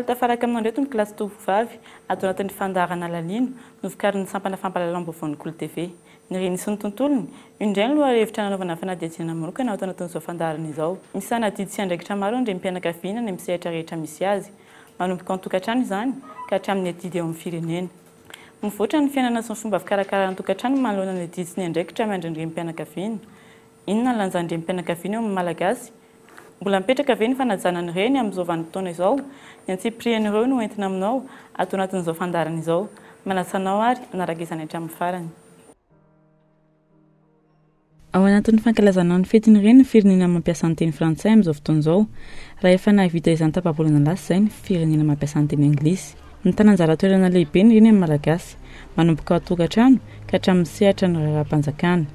Tafaraka amin'andreto ny kilasy tovovavy ato anatin'ny fandaharana lalina novokarin'ny sampana fampahalalam-baovao Kolo TV. Ny reny sy ny tontolony, indray ny lohahevitra nanaovana fanadihadiana manokana ao anatin'izao fandaharana izao. Misy sanadidy sy andraikitra maro ny renim-pianakaviana ny amin'ny sehatra rehetra misy azy, manomboka ao an-tokantrano izany ka hatramin'ny adidy eo amin'ny firenena. Mivoatra ny fiainana sy ny fomba fikarakarana ny tokantrano manoloana ny adidy sy ny andraikitra mandry ny renim-pianakaviana. Inona ny lanjan'ny renim-pianakaviana eo amin'ny malagasy? Mbola mipetraka ve ny fanajana ny reny amin'izao vanim-potoana izao? Ny antsiprian'ireo no entina aminao ato anatin'izao fandaharana izao. Manasanao ary anaraka izany hatramin'ny farany. Ao anatin'ny fankalazana ny fetin'ny reny ny firenena mampiasa ny teny frantsay amin'izao fotoana izao. Raha efa nahavita izany tapabolana lasa izay ny firenena mampiasa ny teny anglisy. Ny tananjara toerana lehibe ny reny amin'ny malagasy, manomboka ao an-tokantrano ka hatramin'ny sehatra ny raharaham-panjakana.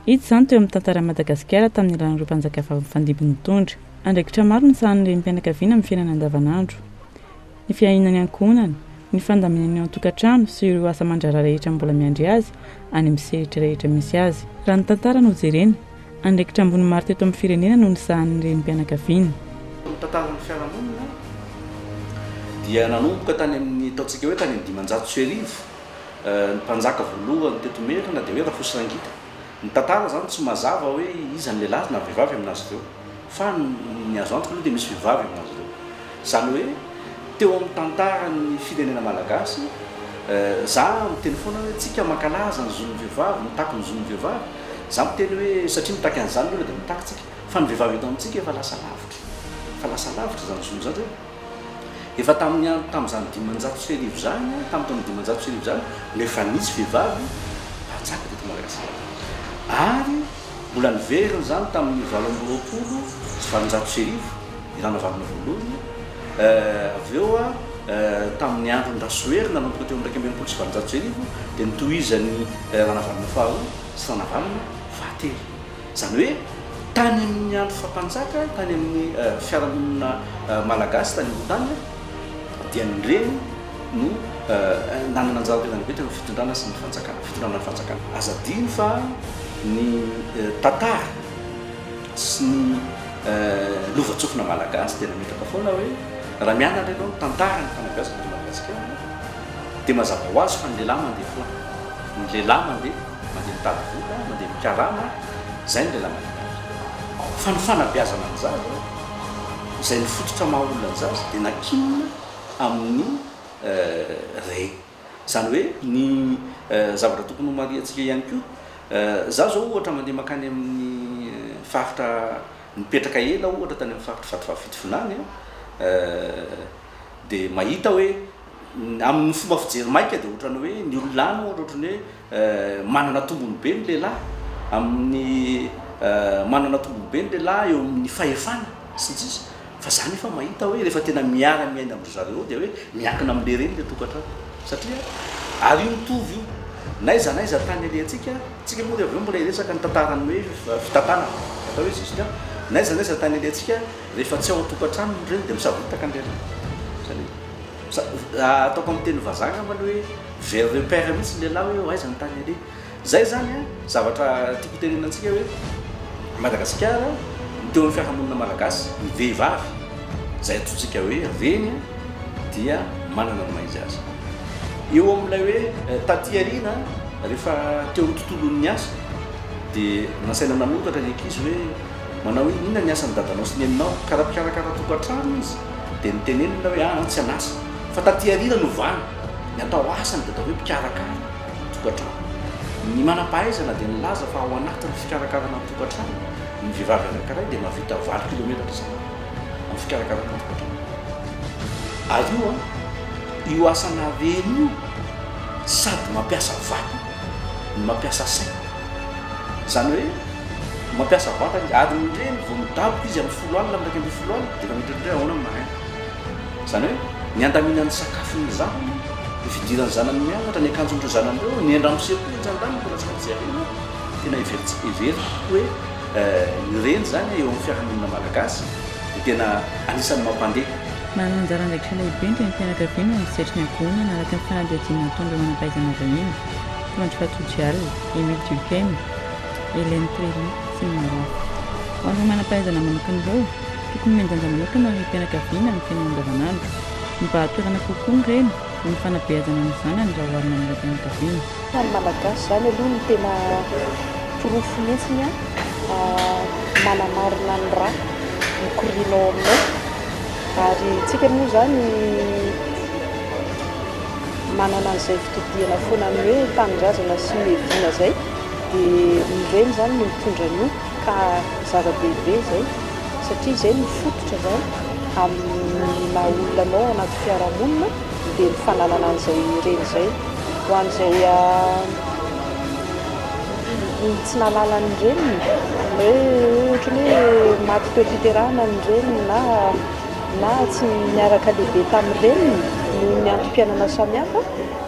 Hita izany teo amin'ny tantara Madagasikara tamin'ny alalan'ireo mpanjaka fandimby nitondra. Andraikitra maro ny sahan'ny renim-pianakaviana amin'ny fiainana andavanandro. Ny fiahinany ankohonana, ny fandaminany ao an-tokantrano sy ireo asa aman-draharaha rehetra mbola miandry azy any amin'ny sehatra rehetra misy azy. Raha ny tantara no jerena, andraikitra ambony maro teto amin'ny firenena no ny sahan'ny renim-pianakaviana. Ny tantaran'ny fiarahamonina dia nanomboka tany amin'ny ataontsika hoe tany amin'ny 500 ny mpanjaka voalohany teto Merina dia hoe Rafosirangita. Ny tantara zany tsy mazava hoe iza ny lehilahy na vehivavy aminazy ireo, fa ny azo antoka aloha dia misy vehivavy aminazy ireo. Izany hoe teo amin'ny tantaran'ny firenena malagasy, za miteny foana hoe tsika mankalaza ny zon'ny vehivavy, mitaky ny zon'ny vehivavy. Za miteny hoe satria mitaky an'izany aloha dia mitaky tsika, fa ny vehivavy eto amintsika efa lasa lavitra. Fa lasa lavitra zany zony zany hoe efa tamin'izany 500 zany, tamin'ny taona 500 zany, nefa nisy vehivavy mpanjaka teto Madagasikara. Ary mbola niveriny zany tamin'ny 720 sy 700 irana vavina voalohany. Avy eo tamin'ny andron'ny Rasoery nanomboka teo amin'ny 120 sy 700 dia nitohizan'ny ranavalina faharoa sy ranavalina fahatelo. Izany hoe tany amin'ny andro fampanjaka, tany amin'ny fiarahamonina malagasy tany ambony dia ny reny no nanana anjara toerana lehibe teo amin'ny fitondrana sy ny fanjakana, fitondrana fanjakana. Aza adino fa ny tantara sy ny lovatsofina malagasy tena metraka foana hoe raha mianana ianao ny tantara ny fanabeazana eto Madagasikara dia mazava ho azy fa ny lehilahy mandeha foana, ny lehilahy mandeha mitady vola, mandeha mikarama, izay ny lehilahy mandeha. Fa ny fanabeazana an'izany izay ny fototra maha-olona an'izany dia nakinina amin'ny rey. Izany hoe ny zavatra tokony homariantsika ihany koa, za zao ohatra mandeha makany amin'ny faritra mipetraka ela ohatra tany amin'ny faritra fatifafitonany dia mahita hoe amin'ny fomba fijery maika dia ohatrany hoe ny olona any ohatrany hoe manana tombony be ny lehilahy, amin'ny manana tombony be ny lehilahy eo amin'ny fahefana sy ny sisa. Fa zany efa mahita hoe rehefa tena miara-miaina amin'ny zareo dia hoe miankina amin'le reny le tokantrano, satria ary io mitovy io naiza naiza tany alehantsika, tsika moa dia avy eo mbola hiresaka ny tantarany hoe fitantana atao hoe justin, naiza naiza tany alehantsika rehefa tsy ao an-tokantrano ny reny dia misavotaka ny reny. Zany ataoko amin'ny teny vazaha maloha hoe vers repère mihitsy ny lehilahy hoe aiza ny tany ale. Zay zany zavatra tiako tenenantsika hoe Madagasikara teo amin'ny fiarahamonina malagasy ny vehivavy izay ataontsika hoe reny dia manana ny maizy azy. Eo amin'ilay hoe taty ariana rehefa teo amin'ny tontolon'ny asa dia nasaina nanotatra ny ankizy hoe manao hoe inona ny asan'ny dadanao sy ny aninao, karaha mpikarakara tokantrano izy dia nitenenina hoe tsy anasa, fa taty ariana no vany ny atao asany dia atao hoe mpikarakara tokantrano. Ny manam-pahaizana dia nilaza fa ao anatin'ny fikarakarana tokantrano ny vehivavy anankiray dia mahavita 20 kilometatra isakiny amin'ny fikarakarana tokantrano. Ary io asana reny io sady mampiasa vatana ny mampiasa saina. Izany hoe mampiasa vatana ary ny reny vao midaboka izy amin'ny 10 alina amin'ny 12 alina dia mametratra ahoana ny maraina. Izany hoe ny andaminan'ny sakafon'ny zanany, ny fidiran'ny zanany mianatra, ny akanjon'ireo zanan'ireo, ny andramoseko jan-dany mbola tsy maintsy arena. Tena everiko hoe ny reny zany eo amin'ny fiarahamonina malagasy dia tena anisan'ny mampandeha manana anjara andraikitra lehibe ny fianakaviana amin'ny sehatry ny ankohonana araka ny fanadihadiana nataon'ireo manam-pahaizana vahiny toy andry Fatou-Dial, Émile Durkheim, Hélène Trély sy ny maro hafa. Ho an'ireo manam-pahaizana manokana ireo tokony mianjanja manokana ny fianakaviana amin'ny fiainana andavanandro mba hatoerana kokoa ny reny ny fanabeazana ny zanany raha oharina amin'ilay fianakaviana. Ny malagasy zany aloha ny tena porofo mihitsiny manamarina ny ra mikorianao aminao ary tsika moa zany manana an'izay fitodiana foana ny hoe tanindrazana sy mevina zay dia nireny zany no mitondra an'io ka zava-dehibe zay satria zay no fototra zany amin'ny maha-olona anao anaty fiarahamonina dia ny fananana an'izay reny zay ho an'izay tsy nalala ny reniny hoe ohatrany hoe maty teo fiterahana ny reniny na tsy miaraka lehibe tamin'ny reniny no ny antom-piainana samihafa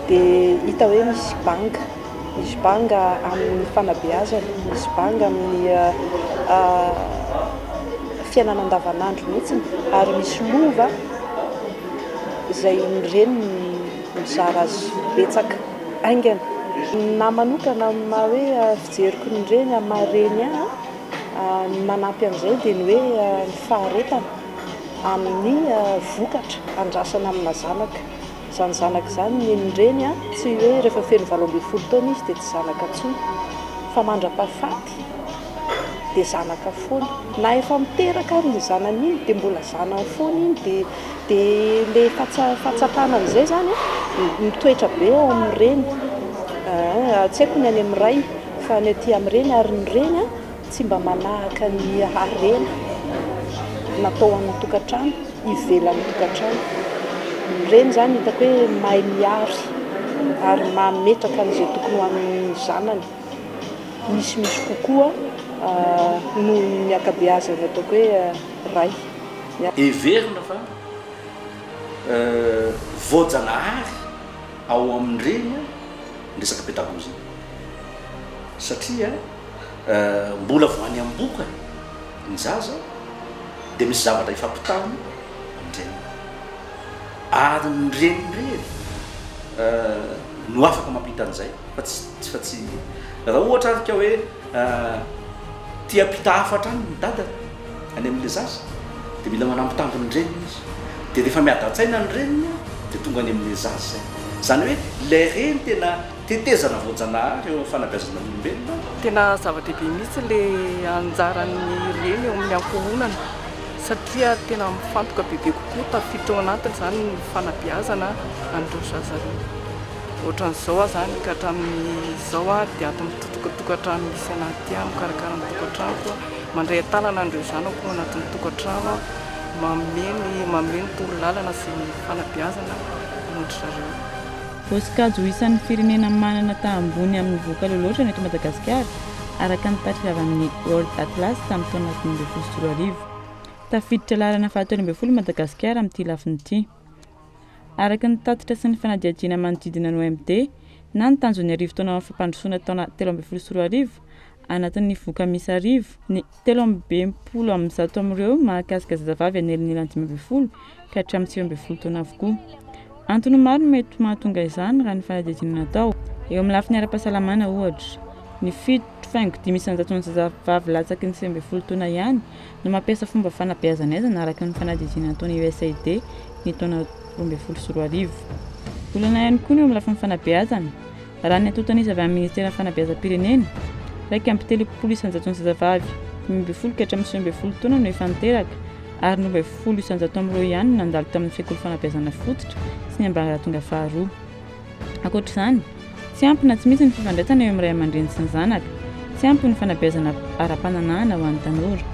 dia hita hoe misy banga amin'ny fanabeazana, misy banga amin'ny fiainana andavanandro mihitsiny ary misy lova izay ny reniny mizara azy betsaka aingana. Na manokana ma hoe fijeriko ny reny amin'ny mahareny ny manampy an'izay dia ny hoe ny faharetana amin'ny vokatra andrasana amina zanaka. Izany zanaka izany ny reny tsy hoe rehefa feno 12 taona izy dia tsy zanaka intsony fa mandra-pahafaty dia zanaka foana. Na efa miteraka ary ny zanany iny dia mbola zanany foana iny dia ilay fahatsapana an'izay zany mitoetra be ao amin'ny reny. Tsy haiko ny any amin'ny ray fa ny aty amin'ny reny ary ny reny tsy mba manahaka ny harena natao amin'ny tokantrano ivelan'ny tokantrano. Ny reny zany hitako hoe mahay miary ary mametraka an'izay tokony ho amin'ny zanany misimisy kokoa no ny akabeazana ataoko hoe ray. Everina fa voajanahary ao amin'ny reny resaka pédagogie satria mbola voany am-boka ny zaza dia misy zavatra ifampitany amin'ireny ary ny renireny no afaka mampita an'izay fa tsy raha ohatra arika hoe tia pita hafatra any ny dadana any amin'ilay zaza dia mila manampy ny reniny izy dia rehefa miadan-tsaina ny reniny dia tonga any amin'ilay zaza zany hoe ilay reny tena tetezana voajanahary eo fanabeazana olombelona. Tena zava-dehibe mihitsy ilay anjaran'ny reny eo amin'ny ankohonana satria tena mifantoka bebe kokoa tafiditra ao anatiny zany ny fanabeazana an'ireo zaza ireo. Ohatran'izao zany ka hatramin'izao dia ato mitokatokantrano misy anaty mikarakara ny tokantrano mandray tanana an'ireo zanako anatin'ny tokantrano mameny toro-lalana sy ny fanabeazana nodry zareo. Voasikajo isan'ny firenena manana tahambony amin'ny voka loloatra ny eto Madagasikara araka ny tatitra avy amin'ny World Atlas tamin'ny taona 2024. Tafiditra lalana fahatelo ambin'ny folo Madagasikara amin'ity lafiny ity. Araka ny tatitra sy ny fanadihadiana manodidina ny OMD na ny tanjon'ny arivo taona fampandrosoana taona 2024 anatin'ny voka misy arivo ny 320 amin'ireo mahakasika zazavavy aneliny 5 ka hatramin'ny 9 taona avokoa. Antony maro mety mahatonga izany raha ny fanadihadiana natao eo amin'ny lafiny ara-pahasalamana ohatra. Ny 7.5 ny zazavavy latsaky ny 9 taona ihany no mampiasa fomba fanabeazana araka ny fanadihadiana nataon'ny USAID ny taona 2024. Volana ihany koa ny eo amin'ny lafiny fanabeazana raha ny atotana avy amin'ny ministera fanabeazam-pirenena 1.3 zazavavy 12 ka hatramin'ny 19 taona no efa niteraka ary 90 amin'ireo ihany nandalo tamin'ny fiakoly fanabeazana fototra sy ny ambaratonga faharoa. Ankoatr'izany, tsy ampy na tsy misy ny fifandraisana eo amin'ny ray aman-dreny sy ny zanaka, tsy ampy ny fanabeazana ara-pananahana ho an'ny tanora.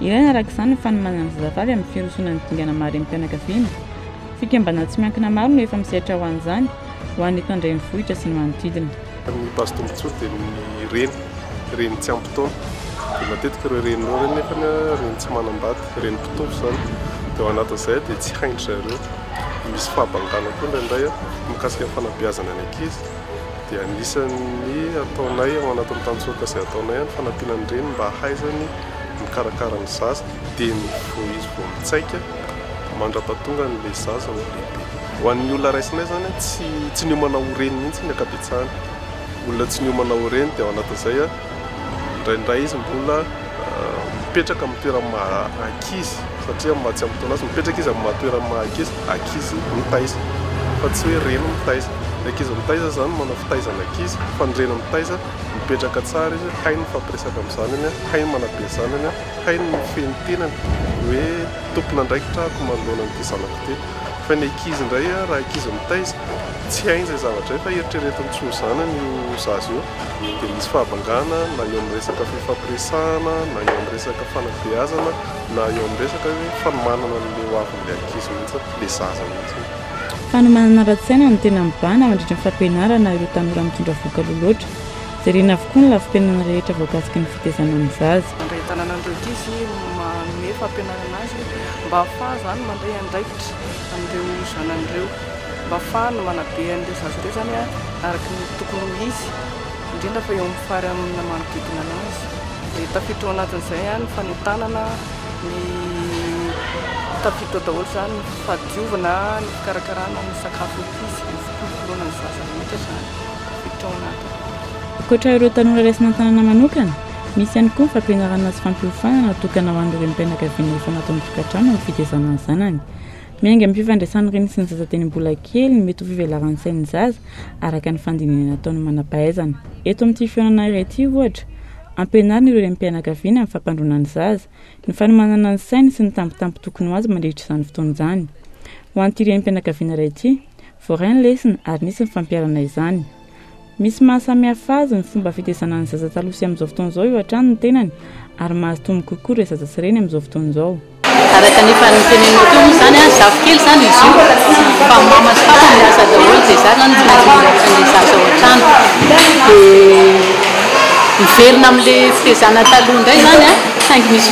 Ilaina araka izany ny fanomanana ny zazavavy amin'ny firosoana ny dingana maro amin'ny mpianakaviana. Fikambanana tsy miankina maro no efa misehatra ho an'izany ho an'ny eto andrenivohitra sy ny manodidina. Ny pastombontsoro dia ny reny tsy ampy taona. Dia matetika ireo reninao reny nefa reny tsy manambady, reny mpitovy zany. Dia ao anatin'izay dia tsy haindry zareo. Misy fahabangana koa indraindray mikasika ny fanabeazana ny ankizy. Dia anisan'ny ataonay ao anatin'ny tanjoaka izay ataonay ny fanampiana ny reny mba hahaizany mikarakara ny zaza dia ny izy vao mitsaika mandrapatonga n'le zaza ny lehibe ho an'ny olona raisinay zany tsy ny homana horeny mihitsy ny akabetsahany olona tsy ny homana horeny dia ao anatin'izay indraindray izy mbola mipetraka amin'ny toerana maha-ankizy satria mahatsy amin'ny taona azy mipetraka izy amin'ny mahatoerana maha-ankizy ankizy mitaiza fa tsy hoe reno mitaiza ankizy mitaiza zany manao fitaizana ankizy fa ny reno mitaiza mipetraka tsara izy hainy fampiresaka amin'ny zanany hainy manabe ny zanany hainy mifeny tenany hoe tompona ndraikitrako manoloana n'ity zanako ty fa ny ankizy indray raha ankizy mitaiza tsy hainy izay zavatra fa eritreretiny tsoa zanany io zaza io dia misy fahabangana na eo amin'ny resaka fifampiresahana na eo amin'ny resaka fanabeazana na eo amin'ny resaka hoe fanomanana n'le hoavin'le ankizy mihitsy le zaza mihitsy. Fanomanana ara-tsaina no tena mibahana mandritra ny fampianarana ireo tanora mitondra voka loloatra zarena avokoa ny lafim-piainana rehetra voakasiky ny fitezana amin'ny zaza. Mandray tanàna an'ireo izy manome fampianarana azy mba hahafaha zany mandray andraikitra amin'ireo zanan'ireo mba ahafahany manabe an'ireo zaza ireo zany araka ny tokony ho izy indrindra fa eo amin'ny fary amin'ny manodidina anazy dia tafiditra ao anatin'izay ny fanentanana ny tafiditra daholo zany ny fadiovana ny fikarakarana ny sakafo izy ny fikolokoloana ny zaza rehetra zany tafiditra ao anatiny. Ankoatra ireo tanora raisina tanàna manokana misy ihany koa ny fampianarana sy fampiofanana natokana ho an'ireo mpianakaviana efa natao tokantrano ny fitezana ny zanany. Miainga amin'ny fifandraisana ireny sy ny zaza teny mbola kely mety ho fivelaran'ny sain'ny zaza araka ny fandinihana nataony manam-pahaizana. Eto amin'ity fihaonana iray ity ohatra ampianarina ireo mpianakaviana amin'ny fampandroana ny zaza, ny fanomanana ny sainy sy ny tampotampo tokony ho azy mandritra izany fotoana izany. Ho an'ity mpianakaviana iray ity, voaray ny lesona ary nisy ny fampiarana izany. Misy mahasamihafa azy ny fomba fitezana ny zaza taloha sy amin'izao fotoana izao io hatrany ny tenany ary mahazo tombo kokoa ireo zaza sy reny amin'izao fotoana izao. Araka ny fanontenenao teo moa zany zavokely zany izy io fa mama sy papa miasa daholo dia zany ny maintsy zaza ao an-trano dia miverina amin'le fitezana taloha indray zany saingy misy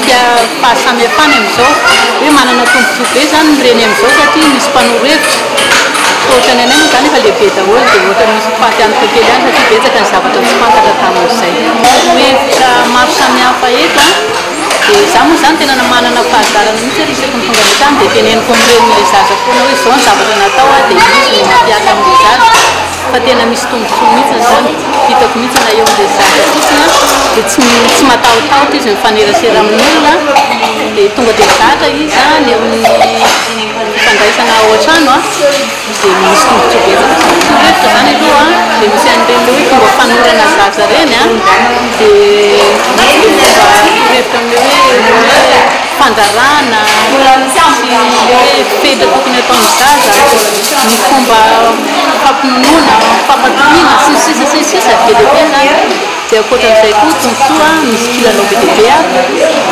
fahasamihafany amin'izao hoe manana tombontsoa be zany mireny amin'izao satria misy mpanoro-hevitra ohatrany anay moa zany efa lehibe daholo dia ohatra misy faty antoka kely ihany satria betsaka ny zavatra tsy fantatra tamin'izay hevitra maro samihafa eto dia izaho moa zany tena manana fahazarana mihitsy resaky ny tonga ny tany dia teneniko amin'ireo le zaza foana hoe izao ny zavatra natao dia izy no mampiasa amin'le zaza fa tena misy tombontsoa mihitsy zany hitako mihitsy na eo amin'le zaza fotsiny dia tsy matahotahotra izy mifanerasera amin'olona dia tonga dia zatra izy ny amin'ny fandraisana ao an-trano dia misy tombontsoa betsaka zany aloha dia misy an'ireny hoe fomba fanorana zaza reny dia hevitra amin'le hoe fandarana sy hoe fedra tokony ataon'ny zaza ny fomba fampinonoana fampatohiana sy ny sisa be dehibe zany dia ankoatran'izay koa tombontsoa misy kilalao be dehibe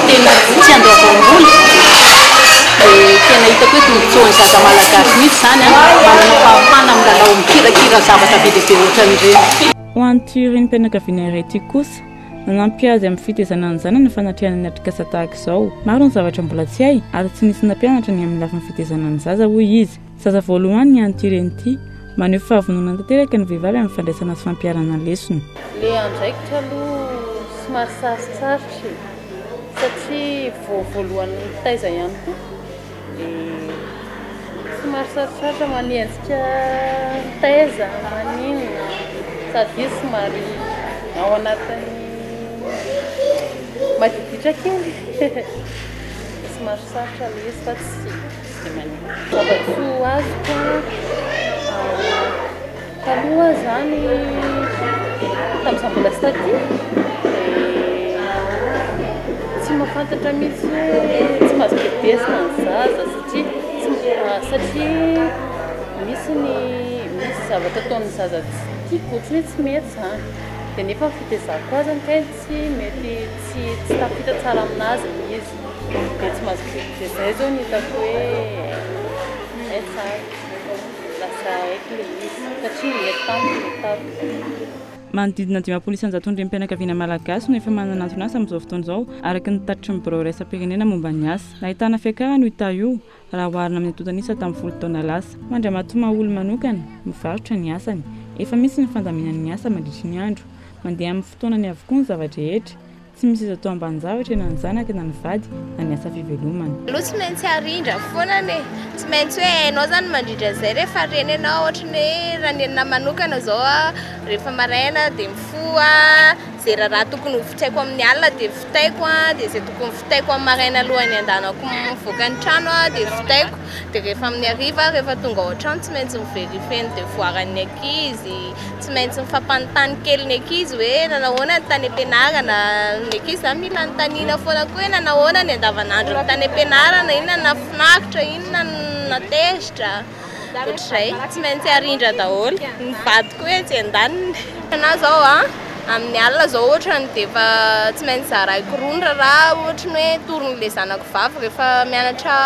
tena tsy andoavam-bola dia tena hitako hoe tombontsoa ny zaza malagasy mihitsy zany manana fahafana amin'ny lalao mikirakira zavatra be dehibe ohatran'ireny. Ho an'ity ireny mpianakaviana iray ity kosa nanampy azy amin'ny fitezana ny zanany ny fanatrehana ny atrikasa tahaka izao. Maro ny zavatra mbola tsy hay ary tsy nisy nampianatra ny amin'ny lafiny fitezana ny zaza hoy izy. Zaza voalohany ny an'ity ireny ity maneho fahavonona tanteraka ny vehivavy amin'ny fandraisana sy fampiarana lesona. Le andraikitra aloha somary sarotsarotra satria voalohany taiza ihany koa somary sarotsarotra manenjika taiza maninona sady somary ao anatin'ny madiditra kely somary sarotra le izy fa tsy manina zava-tsoa azo taloha zany tamin'izaho mbola sy taty tsy mahafantatra mihitsy hoe tsy mahazo betesina ny zaza satria misy zavatra ataon'ny zaza tsy tiako ohatrany hoe tsy mety zany dia nefa fitezako azy ny kainy tsy mety tsy tafita tsara aminazy izy dia tsy mahazo dia zay zao ny hitako hoe tsara lasa haiko le izy satria mety tamiko metako. Manodidina 10 isan-jaton'ny mpianakaviana malagasy no efa manana antony asa amin'izao fotoana izao araka ny tatitry ny birao iraisam-pirenena momba ny asa. Nahitana fiakarana ho hita io raha oharina amin'ny atotanisa tamin'ny 10 taona lasa. Mandra-matoma olo manokana mivarotra ny asany. Efa misy ny fandaminan'ny asa mandritry ny andro. Mandeha amin'ny fotoanany avokoa ny zavatra rehetra. tsy misy izy atao ambanjavatra na ny zanaka na ny vady na ny asa fivelomana. Aloha tsy maintsy arindra foanany tsy maintsy hoe hainao zany mandrindra zay rehefa reny ianao ohatra ny hoe raha ny anahy manokana zao rehefa maraina dia mifoa zay raha tokony ho vitaiko amin'ny alina dia vitaiko dia zay tokony vitaiko amin'ny maraina alohan'ny andanako mivoaka ny trano dia vitaiko dia rehefa amin'ny hariva rehefa tonga ao an-trano tsy maintsy miverifie ny devoiran'ny ankizy tsy maintsy mifampanontany kely ny ankizy hoe nanahoana ny tany am-pianarana ny ankizy zany mila nytaniana foana koa hoe nanahoana ny andavanandro ny tany am-pianarana inona nafinaritra inona natezitra ohatr'izay tsy maintsy arindra daholo ny vadiko hoe tsy andaniny ana zao amin'ny alina zao ohatra ny dia efa tsy maintsy zaraiko rondra raha ohatra ny hoe toron'ilay zanako vavy rehefa mianatra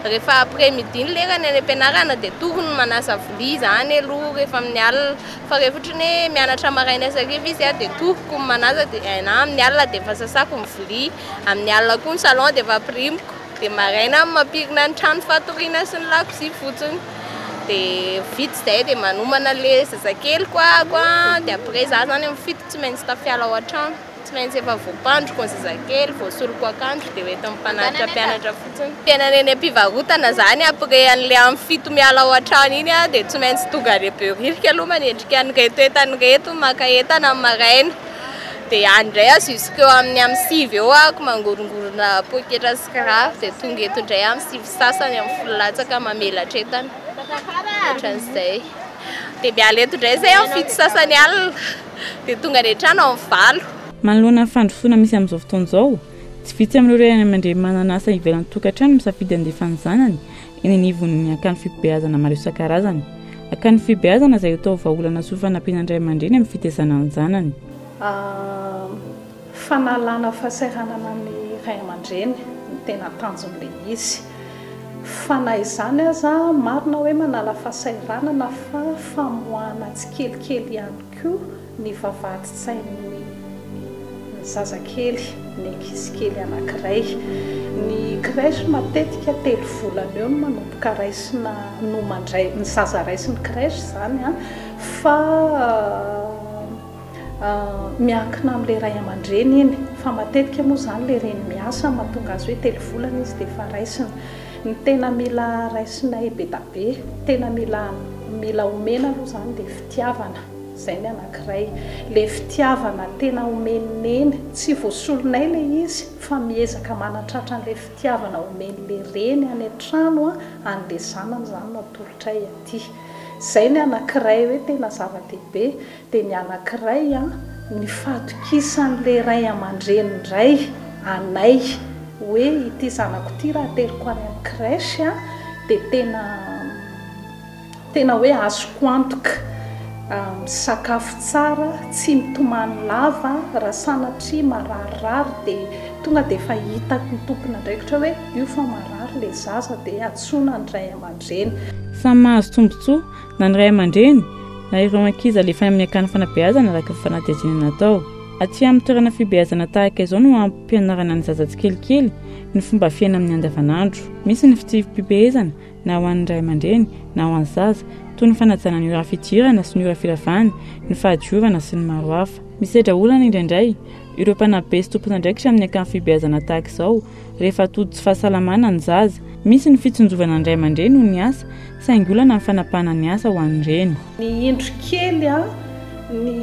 rehefa après midi ny lerany any am-pianarana dia tokony manasa vilia zany aloha rehefa amin'ny alina fa rehefa ohatra ny hoe mianatra maraina sariva izy dia tokoko manasa dia na amin'ny alina dia efa sasako ny vilia amin'ny alina koa ny salon dia efa aprimiko dia maraina mampirina ny trano fatoriana sy ny lakozia fotsiny dia vita izay dia manomana le zazakely koa dia après za zany mifito tsy maintsy tafiala ao an-trano tsy maintsy efa voapandroko ny zazakely voasoloko akanjo dia hoeto mpanatitra mpianatra fotsiny tena neny am-pivarotana zany après an'le amin'ny fito miala ao an-trano iny dia tsy maintsy tonga reberirika aloha manendrika ny reto entany reto maka entana amin'ny maraina dia andray jusqu'eo amin'ny sivy eo ako mangorongorona poketra sy kiraro dia tonga eto indray amin'ny sivy sasany amin'ny folo latsaka mamelatra entana ohatran'izay dia miala eto indray izay amin'ny fito sasany alina dia tonga any an-trano amin'ny valo. Manoloana ny fandrosoana misy amin'izao fotoana izao tsy vitsy amin'ireo ray aman-dreny manana asa ivelan'ny tokantrano misafidy andefa ny zanany eny anivon'ny akanjo fibeazana maro isan-karazany. Akanjo fibeazana izay atao vahaolana sy fanampiana ny ray aman-dreny amin'ny fitezana ny zanany. Fanalana fahasahiranana ny ray aman-dreny ny tena tanjon'ilay izy. Fa na izany aza marina hoe manala fahasahiranana fa famoahana tsy kelikely ihany koa ny vavahady-tsain'ny zazakely ny ankizikely anankiray. Ny crèche matetika 3 volana eo no manomboka raisina no mandray ny zaza raisiny crèche zany fa miankina amin'ilay ray aman-dreny iny fa matetika moa zany ilay reny miasa mahatonga azy hoe 3 volana izy dia efa raisina. Ny tena mila raisinay be da be tena mila omena aloha zany dia fitiavana izay ny anankiray le fitiavana tena omeniny tsy voasolonay ilay izy fa miezaka manatratra an'ilay fitiavana omen'ilay reny any an-trano an'ilay zanany zany natolotray aty izay ny anankiray hoe tena zava-dehibe. Dia ny anankiray ny fatokisan'ilay ray aman-dreny indray anay hoe ity zanako ity raha teriko any amin'ny crèche dia tena hoe azoko antoka misakafo tsara tsy mitomany lava raha sanatria mararirary dia tonga dia efa hitako ny tompona ndraikitra hoe io fa marary ilay zaza dia atsoina ny ray aman-dreny. Samy mahazo tombontsoa na ny ray aman-dreny na ireo ankizy alefa amin'ny akanjo fanabeazana araka ny fanateazana natao. Aty amin'ny toerana fibeazana tahaka izao no ampianarana ny zaza tsikelikely ny fomba fiaina amin'ny andavanandro. Misy ny fitsim-pibeazana na ho an'ny ray aman-dreny na ho an'ny zaza toy ny fanajana ny ora fidirana sy ny ora firavana, ny fahadiovana sy ny maro hafa. Misedra olana indraindray ireo mpanabe sy tompona ndraikitra amin'ny akanjo fibeazana tahaka izao rehefa atody tsy fahasalamana ny zaza. Misy ny fitsonjovana ny ray aman-dreny no ny asa saingy olana ny fanapahana ny asa ho an'ny reny. Ny indro kely ny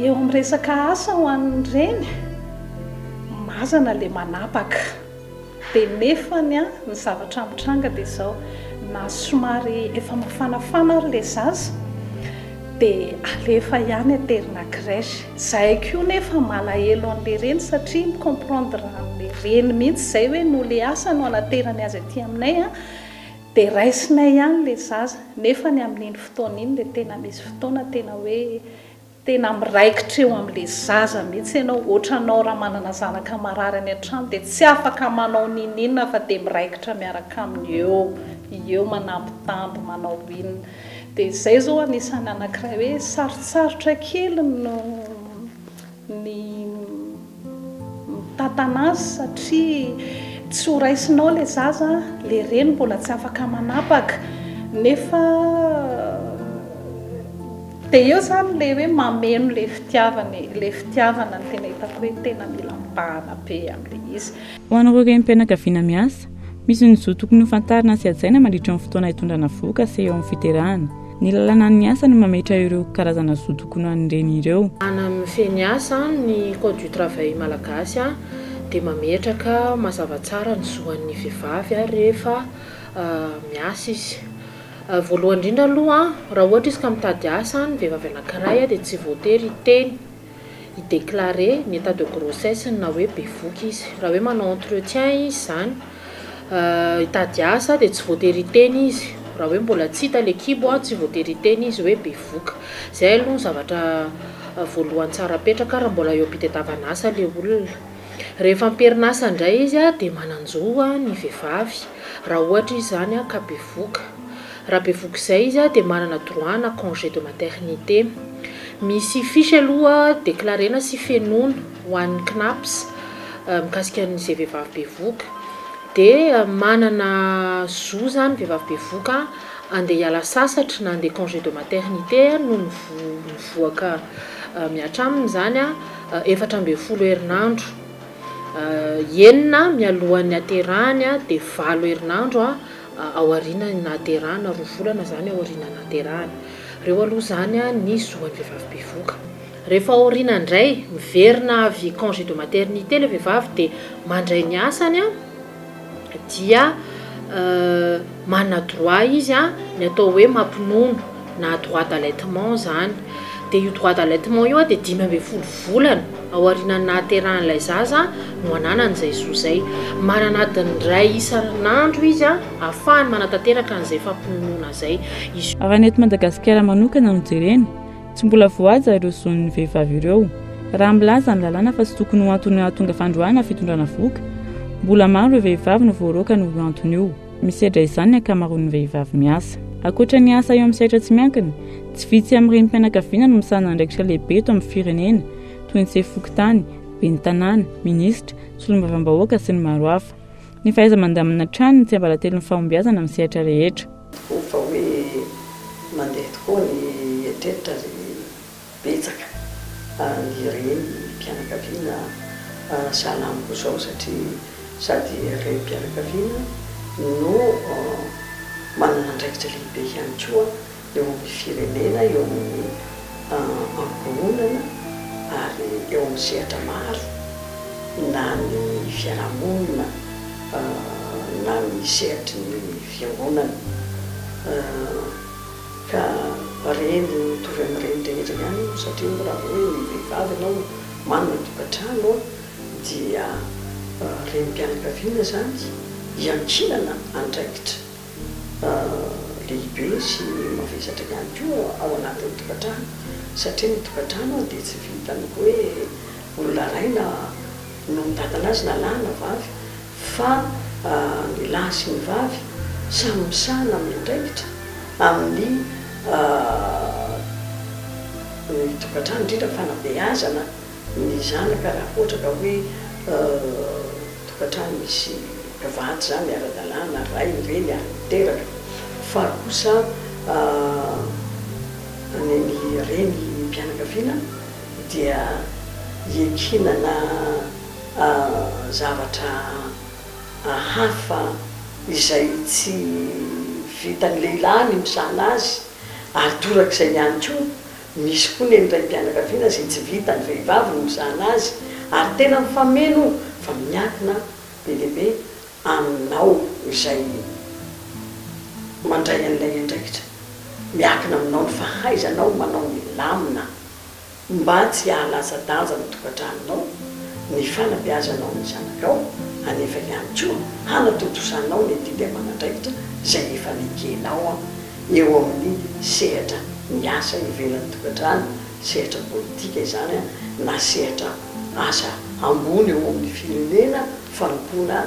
eo amin'ny resaka asa ho an'ny reny mazana le manapaka dia nefany ny zavatra mitranga dia izao na somary efa mafanafana ary le zaza dia alefa ihany aterina crèche. Zahay koa nefa malahelo an'le reny satria micomprendre an'le reny mihitsy izay hoe no le asa no anaterany azy aty aminay dia raisinay ihany le zaza nefa ny amin'iny fotoana iny dia tena misy fotoana tena hoe tena miraikitra eo amin'ilay zaza mihitsy ianao ohatranao raha manana zanaka marary any an-trano dia tsy afaka manao ninina fa dia miraikitra miaraka aminy eo manambitamby manao inona. Dia izay zao anisany anankiray hoe sarotsarotra kely ny mitantana azy satria tsy ho raisinao le zaza le reny mbola tsy afaka manapaka nefa dia eo zany le hoe mameno le fitiavana ny tena hitako hoe tena mila mipahana be amin'ilay izy. Ho an'ireo renim-pianakaviana miasa, misy ny zo tokony ho fantarina sy hajaina mandritra ny fotoana hitondrana voka sy eo amin'ny fiterahana. Ny lalàna ny asa no mametra ireo karazana zo tokony ho an'ireny ireo. Ana amin'ny feniasa ny code du travail malagasy dia mametraka mazava tsara ny zoan'ny vehivavy rehefa miasa izy. Voalohany indrindra aloha raha ohatra izy ka mitady asa ny vehivavy anankiray dia tsy voatery hiteny hidéclarer ny état de grossesse na hoe bevoka izy. Raha hoe manao entretien izy zany hitady asa dia tsy voatery hiteny izy. Raha hoe mbola tsy hita le kibo tsy voatery hiteny izy hoe bevoka. Zay aloha zavatra voalohany tsara petraka raha mbola eo am-pitadiavana asa le olona. Rehefa amperinasa indray izy dia mananjoa ny vehivavy raha ohatra izy zany ka bevoka. Raha bevoka izay izy dia manana droit na congé de maternité. Misy fiche aloha déclarena sy fenoina ho an'ny CNAPS mikasika an'izay vehivavy bevoka. Dia manana zo zany vehivavy bevoka andeha hiala sasatra na andeha congé de maternité no mivoaka miatra aminy zany 14 herinandro. Enina mialohan'ny haterahany dia 7 herinandro aoriana ny haterahana, 2 volana zany aoriana ny haterahana. Reo aloha zany ny zoan'ny vehivavy bevoka. Rehefa aoriana indray miverina avy congé de maternité le vehivavy dia mandray ny asany dia manana droit izy ny atao hoe mampinono na droit d'allaitement zany. Dia io droit d'allaitement io dia 12 volana aorian'ny hateran'ilay zaza no ananan'izay zo zay. Mananadiny ray isan'andro izy ahafahany manatanteraka an'izay fampinonona zay. Raha ny eto Madagasikara manokana no jerena, tsy mbola voaja ireo zon'ny vehivavy ireo. Raha milaza ny lalàna fa tsy tokony ho antony hahatonga fandroana fitondrana voka, mbola maro ireo vehivavy no voaroaka no antony io. Misedra izany ny ankamaroan'ny vehivavy miasa. Ankoatra ny asa eo amin'ny sehatra tsy miankina, tsy vitsy amin'ny renim-pianakaviana no misana andraikitra lehibe eto amin'ny firenena toy ny sefokontany, ben'ny tanàna, minisitra, solombavam-bahoaka sy ny maro hafa. Ny fahaiza-mandamina trano ny tsiambaratelo ny fahombiazana amin'ny sehatra rehetra. Fa hoe mandeha tokoa ny etetra betsaka ny renim-pianakaviana sahala amiko izao satria sady renim-pianakaviana no manana andraikitra lehibe ihany koa eo amin'ny firenena, eo amin'ny ankohonana ary eo amin'ny sehatra maro na ny fiarahamonina na ny sehatry ny fiangonana ka reny mitovy amin'ireny rehetra ihany satria raha hoe ny vehivavy ianao manana tokantrano dia renim-pianakaviana zany iankinana andraikitra lehibe sy mavesatra ihany koa ao anatin'ny tokantrano satria ny tokantrano dia tsy vitany hoe olona raina no mitantana azy na lahy na vavy fa ny lahy sy ny vavy samy misana miandraikitra amin'ny ny tokantrano indrindra fanabeazana ny zanaka raha ohatra ka hoe tokantrano misy kavaty zany ara-dalàna ray ireny ary miteraka. Fa kosa ny renim-pianakaviana dia iankinana zavatra hafa izay tsy vitan'ny lehilahy ny misana azy ary torak'izay ihany koa misy koa ny renim-pianakaviana izay tsy vitany vehivavy ny misana azy ary tena mifameno fa miakina be lehibe aminao izay mandray an'ilay andraikitra, miakina aminao ny fahaizanao manao milamina mba tsy hahalasa-danja ny tokantranonao, ny fanabeazanao ny zanakao anefa ihany koa hanatotosanao ny didy aman'andraikitra izay efa nikenao eo amin'ny sehatra miasa ivelan'ny tokantrano, sehatra politika izany na sehatra asa ambony eo amin'ny firenena, fanompoana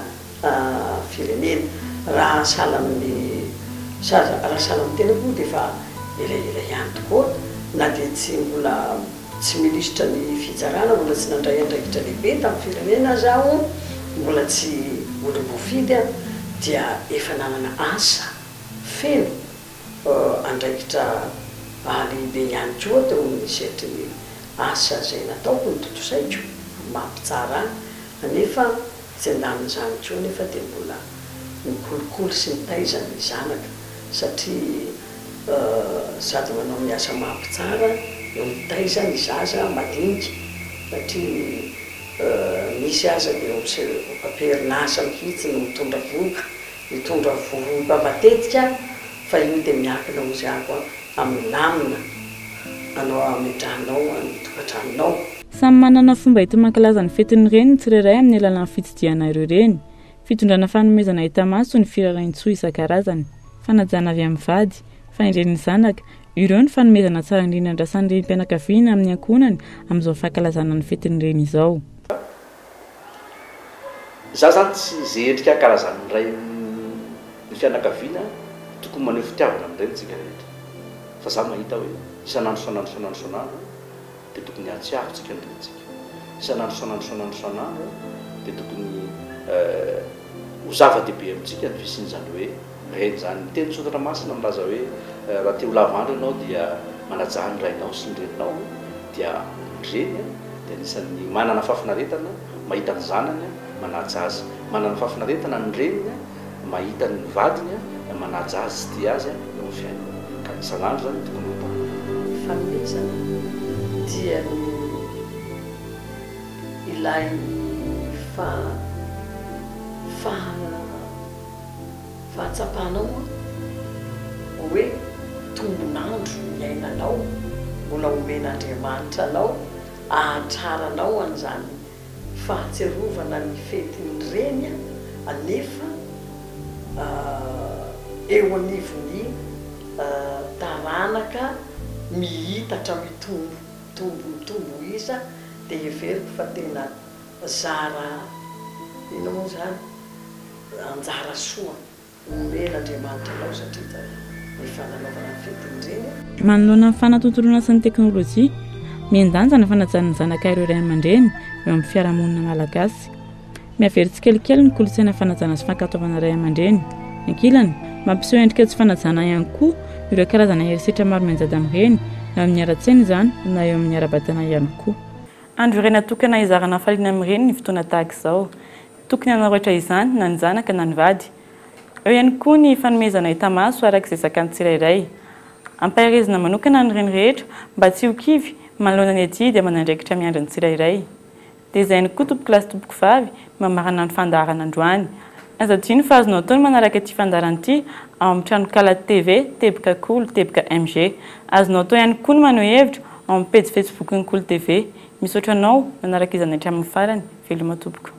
firenena. Raha sahala amin'ny tena koa dia efa elaela ihany tokoa na dia tsy mbola tsy minisitra ny fitsarana, mbola tsy nandray andraikitra lehibe tamin'ny firenena zaho, mbola tsy olom-boafidy dia efa nanana asa feno andraikitra lehibe ihany koa teo misetry ny asa zay nataoko ny totosaiko mampitsara nefa tsy andan'izany koa nefa dia mbola mikolokolo sy mitaiza ny zanaka satria sady manao miasa mampitsara eo mitaiza ny zaza madinika satria misy aza dia amperinasa mihitsy no mitondra voka mitondra voka matetika fa io dia miakina ozy ako amin'ny lamina anao ametrahanao mitokantranonao. Samy manana fomba hita mankalaza ny fetin'ny reny ny tsirairay amin'ny alalan'ny fitsidiana ireo reny. Fitondrana fanomezana hita maso ny firaraintsoa isan-karazany, fanajana avy amin'ny vady, fahendren'ny zanaka, ireo ny fanomezana tsara indrindra andrasan'ny renim-pianakaviana amin'ny ankonany amin'izao fankalazana ny fetin'ny reny izao. Za zany tsy zay endrika kalazan'ny ray ny fianakaviana tokony maneho fitiavana amin'ireny tsika rehetra. Fa za mahita hoe isanandro dia tokony hatsiaro tsika ny rentsika. Isanandro dia tokony ho zava-dehibe amintsika ny fisian'izany hoe reny zany. Ny teny Sotra Masina milaza hoe raha te ho lavandro ianao dia manaja ny rainao sy ny reninao dia reny dia anisan'ny manana fafinaretana mahita ny zanany manaja azy, manana fafinaretana ny reniny mahita ny vadiny manaja azy sy tia azy eo fiainana. Ka isanandro zany tokony hota fanomezana dia ilay fahatsapanao hoe tombonandro miainanao mbola omen'Andriamanitra anao ahatraranao an'izany fahatserovana ny fetin'ny reny anefa eo anivony taranaka mihitatra mitombo iza dia everiko fa tena zara ino moa zany anjara soa omen'Andriamanitra anao satria ny fananaovana ny fetin'ny reny. Manoloana amin'ny fanatontolona sy ny teknôlôjia, miandanjana fanajana ny zanaka ireo ray aman-dreny eo amin'ny fiarahamonina malagasy. Mihavery tsikelikely ny kolontsaina fanajana sy fankatoavana ray aman-dreny. Ankilany, mampiseho endrika tsy fanajana ihany koa ireo karazana herisetra maro mianjady amin'ireny eo amin'ny ara-tsaina izany na eo amin'ny ara-batana ihany koa. Andro ireny natokana hizarana faliana amin'ireny ny fotoana tahaka izao. Tokony hanaroatra izany na ny zanaka na ny vady. Eo ihany koa ny fanomezana hita maso arak'izay zakan'ny tsirairay. Ampahirizina manokana ny reny rehetra mba tsy ho kivy manoloana ny adia dia manandraikitra miandry ny tsirairay. Dia izay ihany koa tompoko lasy tompoko vavy mamarana ny fandaharana androany. Azadino fa azonao taony manaraka ity fandaharana ity ao amin'ny trano Kala TV, teboka Cool, teboka MG. Azonao tao ihany koa ny maneho hevitra ao amin'ny page Facebook ny Cool TV. Misaotra anao manaraka izany hatramin'ny farany. Veloma tompoko.